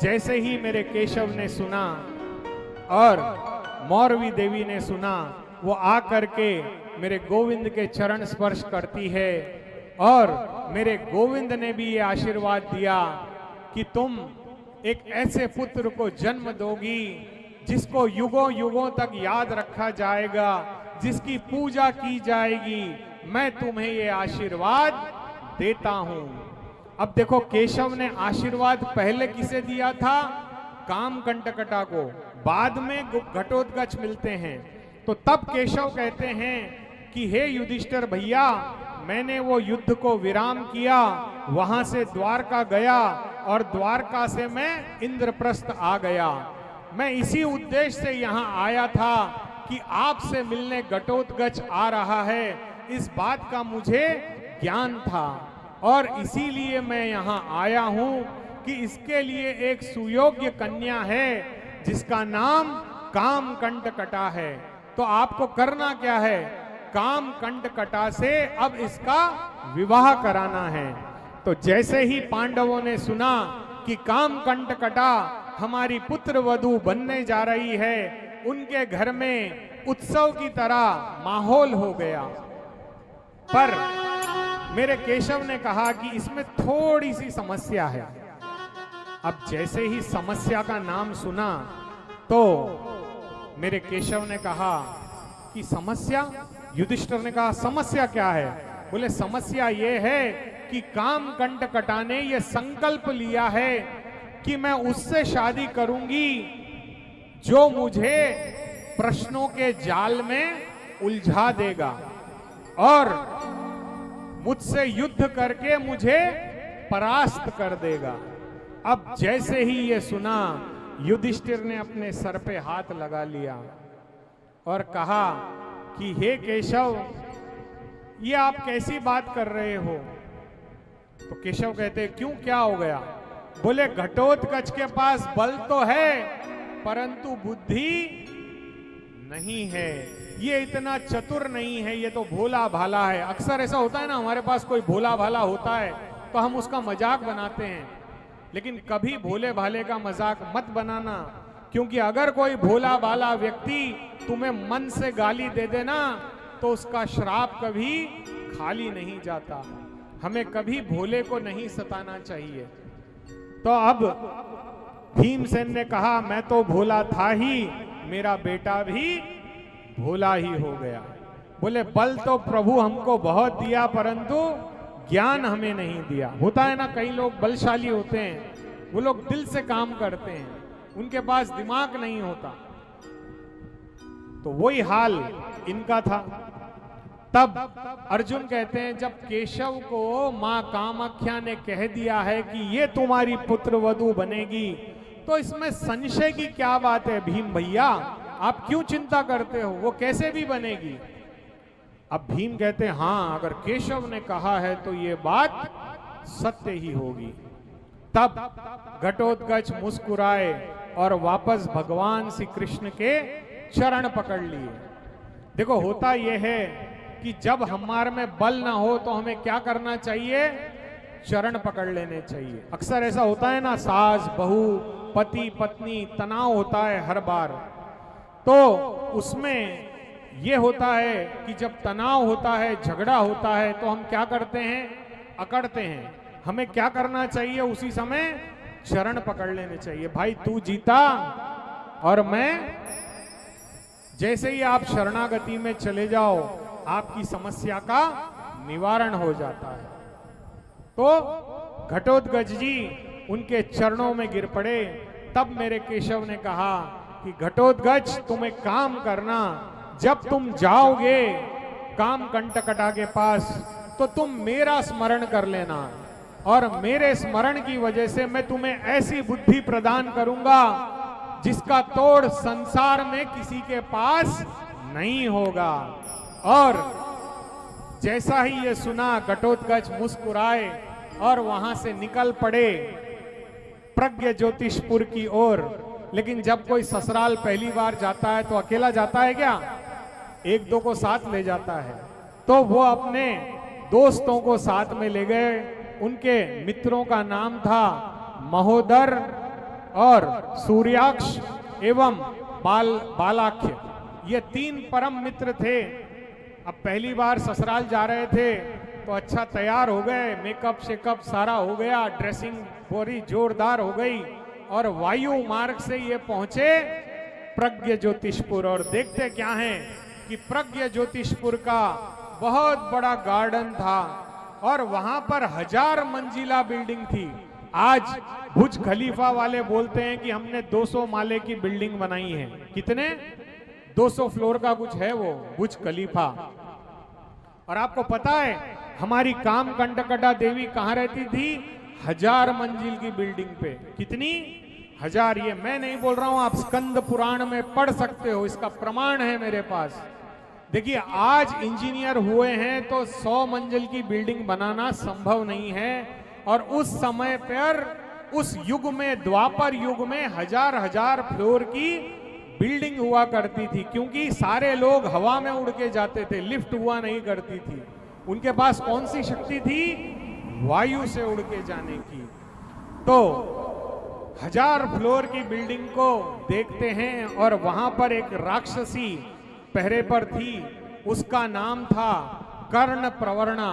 जैसे ही मेरे केशव ने सुना और मौरवी देवी ने सुना, वो आ करके मेरे गोविंद के चरण स्पर्श करती है और मेरे गोविंद ने भी ये आशीर्वाद दिया कि तुम एक ऐसे पुत्र को जन्म दोगी जिसको युगों युगों तक याद रखा जाएगा, जिसकी पूजा की जाएगी। मैं तुम्हें ये आशीर्वाद देता हूं। अब देखो, केशव ने आशीर्वाद पहले किसे दिया था? कामकंटकटा को। बाद में घटोत्कच मिलते हैं। तो तब केशव कहते हैं कि हे युधिष्ठिर भैया, मैंने वो युद्ध को विराम किया, वहां से द्वारका गया और द्वारका से मैं इंद्रप्रस्थ आ गया। मैं इसी उद्देश्य से यहाँ आया था कि आपसे मिलने घटोत्कच आ रहा है, इस बात का मुझे ज्ञान था और इसीलिए मैं यहाँ आया हूँ कि इसके लिए एक सुयोग्य कन्या है जिसका नाम कामकंटकटा है। तो आपको करना क्या है? कामकंटकटा से अब इसका विवाह कराना है। तो जैसे ही पांडवों ने सुना कि कामकंटकटा हमारी पुत्र वधू बनने जा रही है, उनके घर में उत्सव की तरह माहौल हो गया। पर मेरे केशव ने कहा कि इसमें थोड़ी सी समस्या है। अब जैसे ही समस्या का नाम सुना तो मेरे केशव ने कहा कि समस्या? युधिष्ठिर ने कहा समस्या क्या है? बोले समस्या ये है कि कामकंटकटा ने ये संकल्प लिया है कि मैं उससे शादी करूंगी जो मुझे प्रश्नों के जाल में उलझा देगा और मुझसे युद्ध करके मुझे परास्त कर देगा। अब जैसे ही ये सुना, युधिष्ठिर ने अपने सर पे हाथ लगा लिया और कहा कि हे केशव, ये आप कैसी बात कर रहे हो? तो केशव कहते क्यों, क्या हो गया? बोले घटोत्कच के पास बल तो है परंतु बुद्धि नहीं है, ये इतना चतुर नहीं है, ये तो भोला भाला है। अक्सर ऐसा होता है ना, हमारे पास कोई भोला भाला होता है तो हम उसका मजाक बनाते हैं, लेकिन कभी भोले भाले का मजाक मत बनाना, क्योंकि अगर कोई भोला भाला व्यक्ति तुम्हें मन से गाली दे देना तो उसका श्राप कभी खाली नहीं जाता। हमें कभी भोले को नहीं सताना चाहिए। तो अब भीमसेन ने कहा मैं तो भोला था ही, मेरा बेटा भी भोला ही हो गया। बोले बल तो प्रभु हमको बहुत दिया परंतु ज्ञान हमें नहीं दिया। होता है ना, कई लोग बलशाली होते हैं, वो लोग दिल से काम करते हैं, उनके पास दिमाग नहीं होता। तो वही हाल इनका था। तब अर्जुन कहते हैं जब केशव को मां कामाख्या ने कह दिया है कि ये तुम्हारी पुत्र वधू बनेगी, तो इसमें संशय की क्या बात है भीम भैया, आप क्यों चिंता करते हो, वो कैसे भी बनेगी। अब भीम कहते हैं हाँ, अगर केशव ने कहा है तो ये बात सत्य ही होगी। तब घटोत्कच मुस्कुराए और वापस भगवान श्री कृष्ण के चरण पकड़ लिए। देखो होता यह है कि जब हमारे में बल ना हो तो हमें क्या करना चाहिए? चरण पकड़ लेने चाहिए। अक्सर ऐसा होता है ना, सास बहू पति पत्नी तनाव होता है हर बार, तो उसमें यह होता है कि जब तनाव होता है, झगड़ा होता है, तो हम क्या करते हैं? अकड़ते हैं। हमें क्या करना चाहिए? उसी समय चरण पकड़ लेने चाहिए। भाई तू जीता और मैं, जैसे ही आप शरणागति में चले जाओ आपकी समस्या का निवारण हो जाता है। तो घटोत्कच जी उनके चरणों में गिर पड़े। तब मेरे केशव ने कहा कि घटोत्कच तुम एक काम करना, जब तुम जाओगे कामकंटकटा के पास तो तुम मेरा स्मरण कर लेना और मेरे स्मरण की वजह से मैं तुम्हें ऐसी बुद्धि प्रदान करूंगा जिसका तोड़ संसार में किसी के पास नहीं होगा। और जैसा ही ये सुना, घटोत्कच मुस्कुराए और वहां से निकल पड़े प्रज्ञ ज्योतिषपुर की ओर। लेकिन जब कोई ससुराल पहली बार जाता है तो अकेला जाता है क्या? एक दो को साथ ले जाता है। तो वो अपने दोस्तों को साथ में ले गए। उनके मित्रों का नाम था महोदर, और सूर्याक्ष एवं बालाख्य, ये 3 परम मित्र थे। अब पहली बार ससुराल जा रहे थे तो अच्छा तैयार हो गए, मेकअप शेकअप सारा हो गया, ड्रेसिंग पूरी जोरदार हो गई और वायु मार्ग से ये पहुंचे प्रज्ञ ज्योतिषपुर। और देखते क्या है कि प्रज्ञ ज्योतिषपुर का बहुत बड़ा गार्डन था और वहां पर 1000 मंजिला बिल्डिंग थी। आज बुर्ज खलीफा वाले बोलते हैं कि हमने 200 माले की बिल्डिंग बनाई है। कितने? 200 फ्लोर का कुछ है वो बुर्ज खलीफा। और आपको पता है हमारी काम कंटकटा देवी कहां रहती थी? 1000 मंजिल की बिल्डिंग पे। कितनी? 1000। ये मैं नहीं बोल रहा हूं, आप स्कंद पुराण में पढ़ सकते हो, इसका प्रमाण है मेरे पास। देखिए आज इंजीनियर हुए हैं तो 100 मंजिल की बिल्डिंग बनाना संभव नहीं है। और उस समय पर उस युग में, द्वापर युग में 1000 फ्लोर की बिल्डिंग हुआ करती थी, क्योंकि सारे लोग हवा में उड़ के जाते थे, लिफ्ट हुआ नहीं करती थी। उनके पास कौन सी शक्ति थी? वायु से उड़ के जाने की। तो 1000 फ्लोर की बिल्डिंग को देखते हैं और वहां पर एक राक्षसी पहरे पर थी, उसका नाम था कर्ण प्रवर्णा।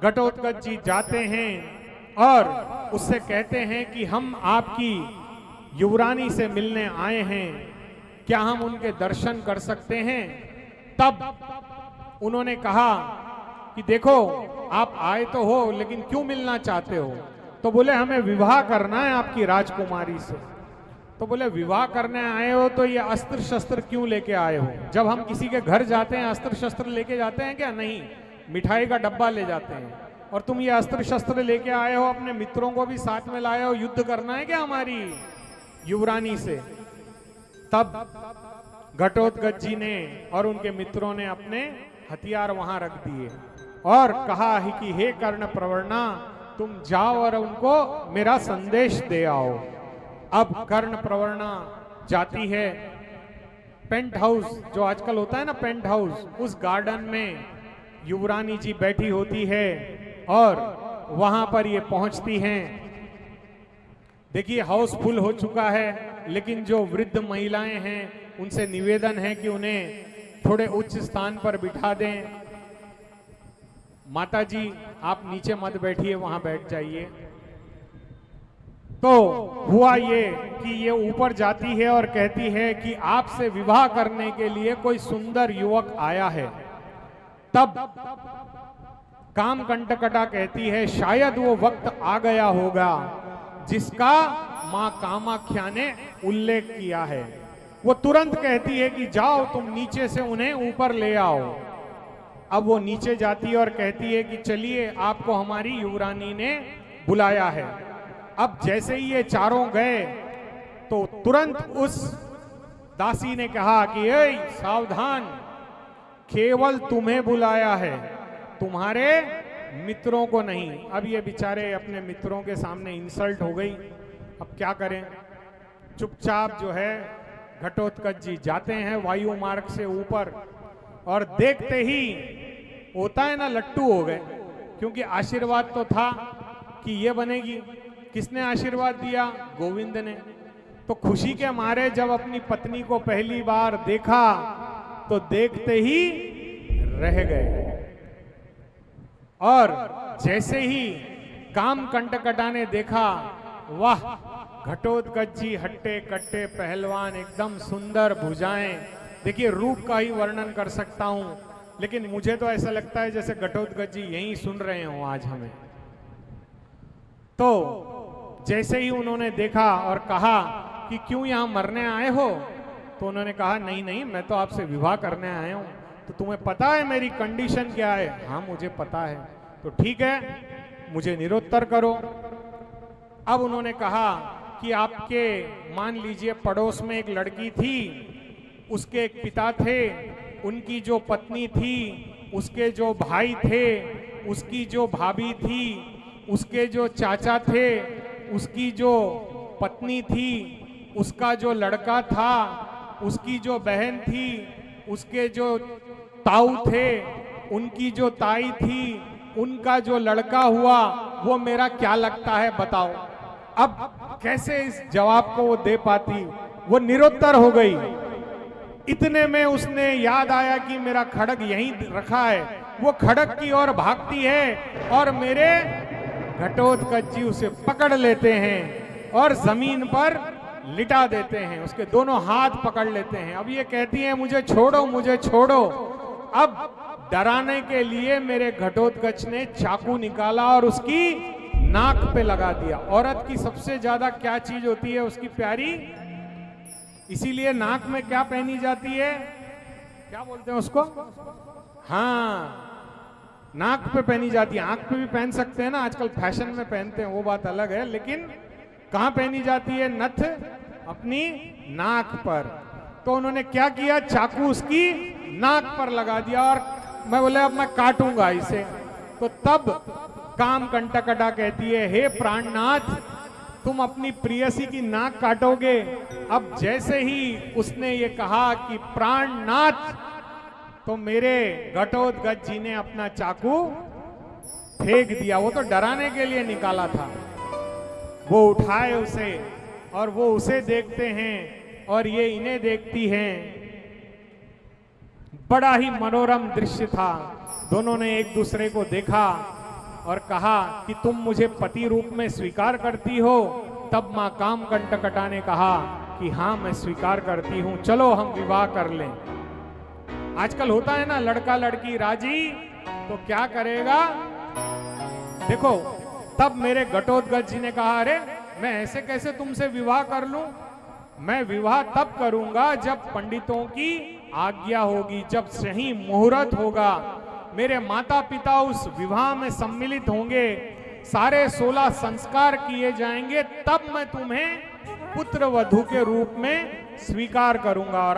घटोत्कच जी जाते हैं और उससे कहते हैं कि हम आपकी युवरानी से मिलने आए हैं, क्या हम उनके दर्शन कर सकते हैं? तब उन्होंने कहा कि देखो आप आए तो हो, लेकिन क्यों मिलना चाहते हो? तो बोले हमें विवाह करना है आपकी राजकुमारी से। तो बोले विवाह करने आए हो तो ये अस्त्र शस्त्र क्यों लेके आए हो? जब हम किसी के घर जाते हैं अस्त्र शस्त्र लेके जाते हैं क्या? नहीं, मिठाई का डब्बा ले जाते हैं। और तुम ये अस्त्र शस्त्र लेके आए हो, अपने मित्रों को भी साथ में लाए हो, युद्ध करना है क्या हमारी युवरानी से? तब घटोत्कच जी ने और उनके मित्रों ने अपने हथियार वहां रख दिए और कहा है कि हे कर्ण प्रवर्णा, तुम जाओ और उनको मेरा संदेश दे आओ। अब कर्ण प्रवर्णा जाती है पेंट हाउस, जो आजकल होता है ना पेंट हाउस, उस गार्डन में युवरानी जी बैठी होती है और वहां पर ये पहुंचती हैं। देखिए हाउसफुल हो चुका है, लेकिन जो वृद्ध महिलाएं हैं उनसे निवेदन है कि उन्हें थोड़े उच्च स्थान पर बिठा दें। माता जी आप नीचे मत बैठिए, वहां बैठ जाइए। तो हुआ ये कि ये ऊपर जाती है और कहती है कि आपसे विवाह करने के लिए कोई सुंदर युवक आया है। तब काम कंटकटा कहती है शायद वो वक्त आ गया होगा जिसका मां कामाख्या ने उल्लेख किया है। वो तुरंत कहती है कि जाओ तुम नीचे से उन्हें ऊपर ले आओ। अब वो नीचे जाती है और कहती है कि चलिए आपको हमारी युवरानी ने बुलाया है। अब जैसे ही ये चारों गए तो तुरंत उस दासी ने कहा कि ए सावधान, केवल तुम्हें बुलाया है, तुम्हारे मित्रों को नहीं। अब ये बेचारे अपने मित्रों के सामने इंसल्ट हो गई। अब क्या करें? चुपचाप जो है घटोत्कच जी जाते हैं वायु मार्ग से ऊपर और देखते ही होता है ना लट्टू हो गए, क्योंकि आशीर्वाद तो था कि ये बनेगी। किसने आशीर्वाद दिया? गोविंद ने। तो खुशी के मारे जब अपनी पत्नी को पहली बार देखा तो देखते ही रह गए। और जैसे ही काम कंटकटा ने देखा, वाह घटोत्कच जी हट्टे कट्टे पहलवान, एकदम सुंदर भुजाएं। देखिए रूप का ही वर्णन कर सकता हूं, लेकिन मुझे तो ऐसा लगता है जैसे घटोत्कच जी यहीं सुन रहे हो आज हमें। तो जैसे ही उन्होंने देखा और कहा कि क्यों यहां मरने आए हो, तो उन्होंने कहा नहीं नहीं, मैं तो आपसे विवाह करने आया हूं। तो तुम्हें पता है मेरी कंडीशन क्या है? हाँ मुझे पता है। तो ठीक है, मुझे निरुत्तर करो। अब उन्होंने कहा कि आपके मान लीजिए पड़ोस में एक लड़की थी, उसके एक पिता थे, उनकी जो पत्नी थी, उसके जो भाई थे, उसकी जो भाभी थी, उसके जो चाचा थे, उसकी जो पत्नी थी, उसका जो लड़का था, उसकी जो बहन थी, उसके जो ताऊ थे, उनकी जो ताई थी, उनका जो लड़का हुआ, वो मेरा क्या लगता है बताओ? अब कैसे इस जवाब को वो दे पाती, वो निरुत्तर हो गई। इतने में उसने याद आया कि मेरा खड्ग यहीं रखा है। वो खड्ग की ओर भागती है और मेरे घटोत्कच जी उसे पकड़ लेते हैं और जमीन पर लिटा देते हैं, उसके दोनों हाथ पकड़ लेते हैं। अब ये कहती है मुझे छोड़ो, मुझे छोड़ो। अब डराने के लिए मेरे घटोत्कच ने चाकू निकाला और उसकी नाक पे लगा दिया। औरत की सबसे ज्यादा क्या चीज होती है उसकी प्यारी, इसीलिए नाक में क्या पहनी जाती है, क्या बोलते हैं उसको, हाँ नाक पे पहनी जाती है। आंख पे भी पहन सकते हैं ना, आजकल फैशन में पहनते हैं, वो बात अलग है, लेकिन कहां पहनी जाती है नथ, अपनी नाक पर। तो उन्होंने क्या किया, चाकू उसकी नाक पर लगा दिया और मैं बोले अब मैं काटूंगा इसे। तो तब काम कंटकटा कहती है, हे प्राणनाथ तुम अपनी प्रियसी की नाक काटोगे। अब जैसे ही उसने ये कहा कि प्राणनाथ, तो मेरे घटोत्कच जी ने अपना चाकू फेंक दिया। वो तो डराने के लिए निकाला था। वो उठाए उसे और वो उसे देखते हैं और ये इन्हें देखती हैं। बड़ा ही मनोरम दृश्य था। दोनों ने एक दूसरे को देखा और कहा कि तुम मुझे पति रूप में स्वीकार करती हो। तब मां काम कंटकटा ने कहा कि हाँ मैं स्वीकार करती हूं, चलो हम विवाह कर लें। आजकल होता है ना, लड़का लड़की राजी तो क्या करेगा, देखो तब मेरे घटोत्कच जी ने कहा अरे मैं ऐसे कैसे तुमसे विवाह कर लूं, मैं विवाह तब करूंगा जब पंडितों की आज्ञा होगी, जब सही मुहूर्त होगा, मेरे माता पिता उस विवाह में सम्मिलित होंगे, सारे 16 संस्कार किए जाएंगे, तब मैं तुम्हें पुत्र वधू के रूप में स्वीकार करूंगा। और